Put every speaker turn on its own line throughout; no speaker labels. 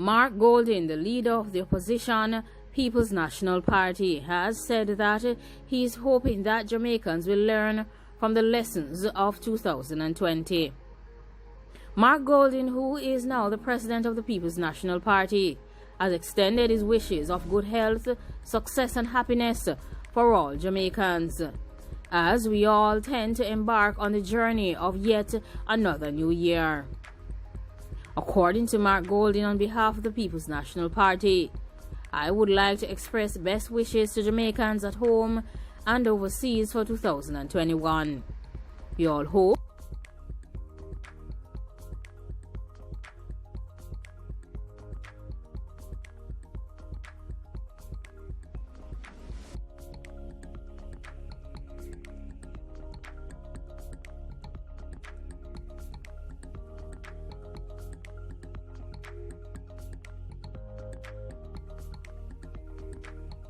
Mark Golding, the leader of the opposition People's National Party, has said that he is hoping that Jamaicans will learn from the lessons of 2020. Mark Golding, who is now the president of the People's National Party, has extended his wishes of good health, success and happiness for all Jamaicans, as we all tend to embark on the journey of yet another new year. According to Mark Golding, on behalf of the People's National Party, I would like to express best wishes to Jamaicans at home and overseas for 2021. We all hope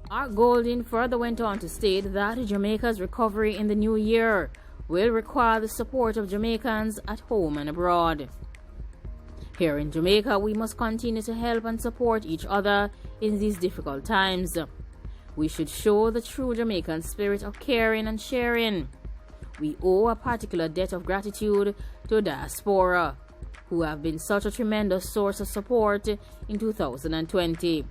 Mark Golding further went on to state that Jamaica's recovery in the new year will require the support of Jamaicans at home and abroad. Here in Jamaica, we must continue to help and support each other in these difficult times. We should show the true Jamaican spirit of caring and sharing. We owe a particular debt of gratitude to the diaspora, who have been such a tremendous source of support in 2020.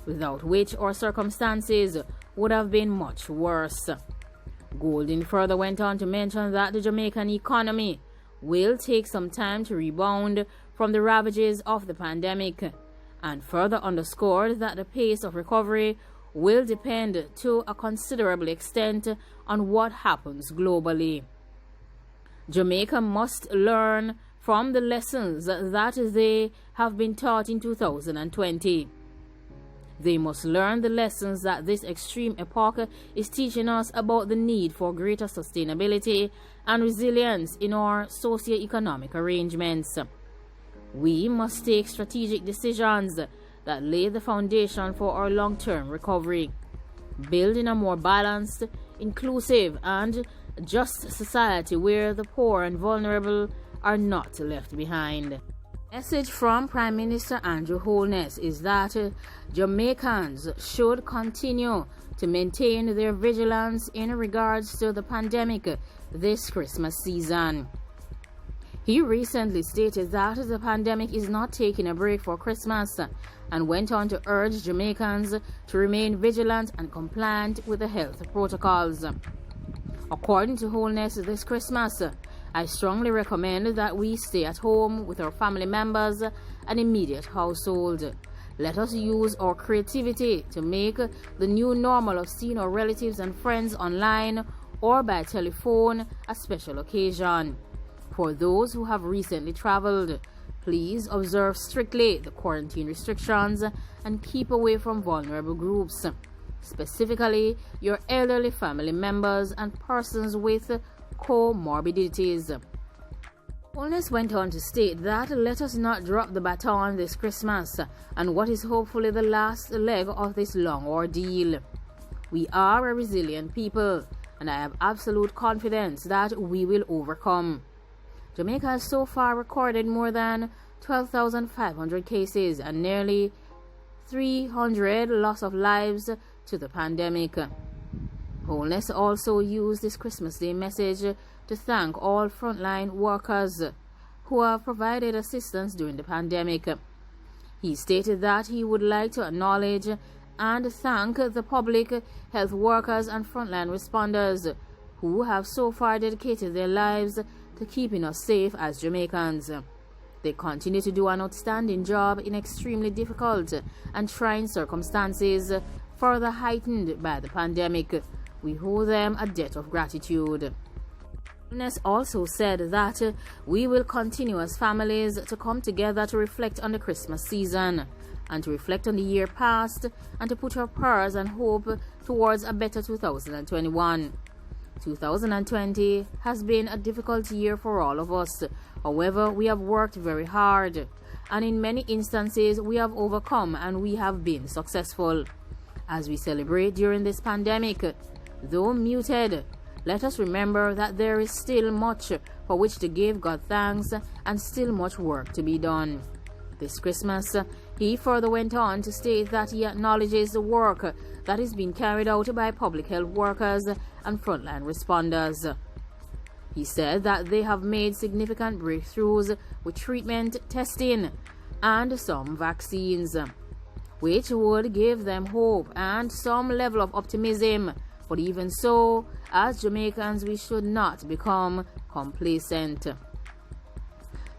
Without which our circumstances would have been much worse. Golding further went on to mention that the Jamaican economy will take some time to rebound from the ravages of the pandemic, and further underscored that the pace of recovery will depend to a considerable extent on what happens globally. Jamaica must learn from the lessons that they have been taught in 2020. They must learn the lessons that this extreme epoch is teaching us about the need for greater sustainability and resilience in our socio-economic arrangements. We must take strategic decisions that lay the foundation for our long-term recovery, building a more balanced, inclusive, and just society where the poor and vulnerable are not left behind. Message from Prime Minister Andrew Holness is that Jamaicans should continue to maintain their vigilance in regards to the pandemic this Christmas season. He recently stated that the pandemic is not taking a break for Christmas and went on to urge Jamaicans to remain vigilant and compliant with the health protocols. According to Holness, this Christmas, I strongly recommend that we stay at home with our family members and immediate household. Let us use our creativity to make the new normal of seeing our relatives and friends online or by telephone a special occasion. For those who have recently traveled, please observe strictly the quarantine restrictions and keep away from vulnerable groups, specifically your elderly family members and persons with comorbidities. Holness went on to state that let us not drop the baton this Christmas and what is hopefully the last leg of this long ordeal. We are a resilient people, and I have absolute confidence that we will overcome. Jamaica has so far recorded more than 12,500 cases and nearly 300 loss of lives to the pandemic. Holness also used this Christmas Day message to thank all frontline workers who have provided assistance during the pandemic. He stated that he would like to acknowledge and thank the public health workers and frontline responders who have so far dedicated their lives to keeping us safe as Jamaicans. They continue to do an outstanding job in extremely difficult and trying circumstances, further heightened by the pandemic. We owe them a debt of gratitude. Holness also said that we will continue as families to come together to reflect on the Christmas season and to reflect on the year past and to put our prayers and hope towards a better 2021. 2020 has been a difficult year for all of us. However, we have worked very hard, and in many instances we have overcome and we have been successful. As we celebrate during this pandemic, though muted, let us remember that there is still much for which to give God thanks and still much work to be done. This Christmas, He further went on to state that he acknowledges the work that is being carried out by public health workers and frontline responders. He said that they have made significant breakthroughs with treatment, testing, and some vaccines, which would give them hope and some level of optimism. But even so, as Jamaicans, we should not become complacent.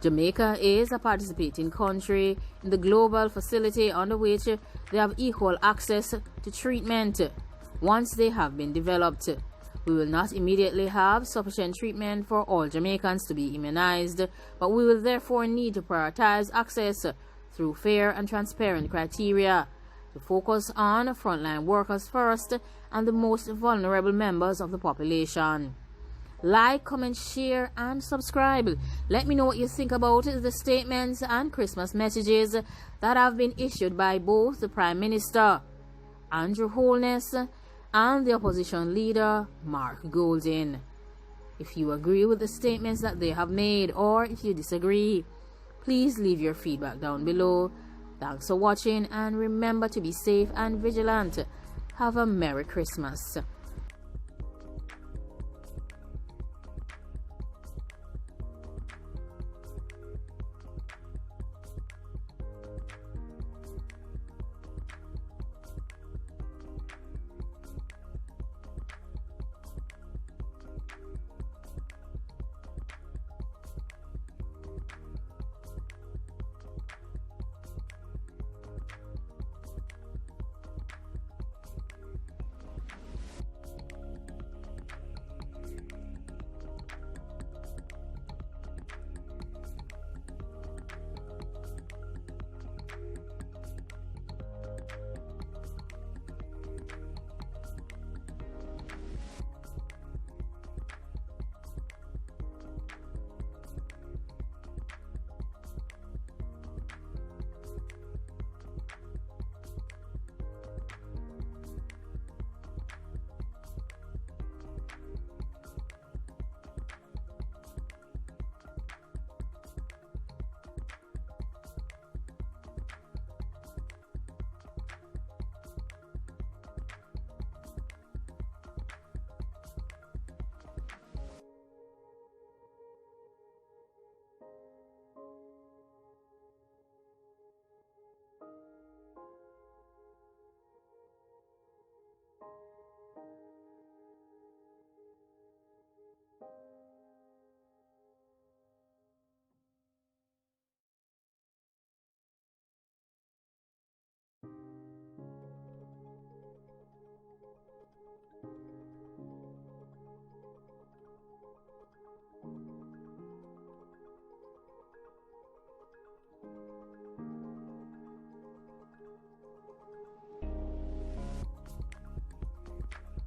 Jamaica is a participating country in the global facility under which they have equal access to treatment once they have been developed. We will not immediately have sufficient treatment for all Jamaicans to be immunized, but we will therefore need to prioritize access through fair and transparent criteria, to focus on frontline workers first and the most vulnerable members of the population. Like, comment, share, and subscribe. Let me know what you think about the statements and Christmas messages that have been issued by both the Prime Minister, Andrew Holness, and the opposition leader, Mark Golding. If you agree with the statements that they have made, or if you disagree, please leave your feedback down below. Thanks for watching, and remember to be safe and vigilant. Have a Merry Christmas.